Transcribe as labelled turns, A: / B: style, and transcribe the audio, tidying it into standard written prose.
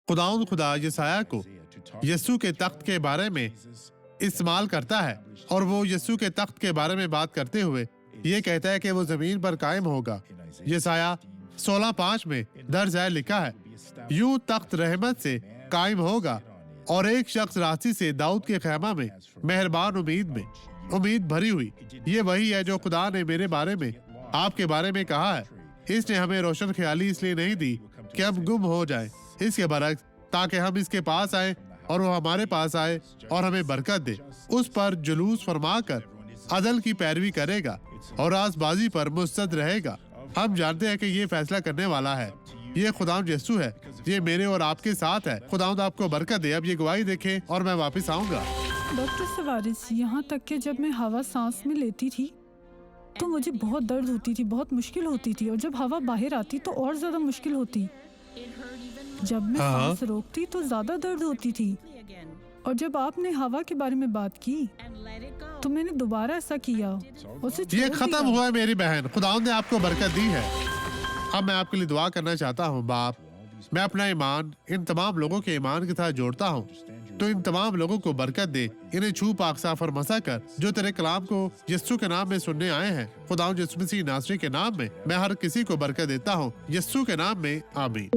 A: खुदाउन खुदा यसाया को यस्सु के तख्त के बारे में इस्तेमाल करता है और वो यस्सु के तख्त के बारे में बात करते हुए ये कहता है कि वो जमीन पर कायम होगा। यसाया 16:5 में दर्ज है, लिखा है, यूं तख्त रहमत से कायम होगा और एक शख्स रास्ती से दाऊद के खैमा में मेहरबान उम्मीद भरी हुई। ये वही है जो खुदा ने मेरे बारे में आपके बारे में कहा है। इसने हमें रोशन ख्याली इसलिए नहीं दी कि हम गुम हो जाएं, इसके बरक्स ताकि हम इसके पास आए और वो हमारे पास आए और हमें बरकत दे। उस पर जुलूस फरमाकर अदल की पैरवी करेगा और राजबाजी पर मुस्तद रहेगा। हम जानते हैं कि ये फैसला करने वाला है, ये खुदावंद यीशु है, ये मेरे और आपके साथ है। खुदावंद आपको बरकत दे। अब ये गवाही देखें और मैं वापस आऊंगा।
B: डॉक्टर सवारिस, यहाँ तक कि जब मैं हवा सांस में लेती थी तो मुझे बहुत दर्द होती थी, बहुत मुश्किल होती थी, और जब हवा बाहर आती तो और ज्यादा मुश्किल होती। जब मैं सांस रोकती तो ज्यादा दर्द होती थी। और जब आपने हवा के बारे में बात की तो मैंने दोबारा ऐसा किया, उसे छोड़
A: ये खत्म हुआ है मेरी बहन, खुदावंद ने आपको बरकत दी है। अब मैं आपके लिए दुआ करना चाहता हूँ। बाप, मैं अपना ईमान इन तमाम लोगों के ईमान के साथ जोड़ता हूँ, तो इन तमाम लोगों को बरकत दे। इन्हें छू पाक साफ और मसा कर जो तेरे कलाम को यीशु के नाम में सुनने आए हैं। खुदावंद यीशु मसीह नासरी के नाम में मैं हर किसी को बरकत देता हूँ, यीशु के नाम में, आमीन।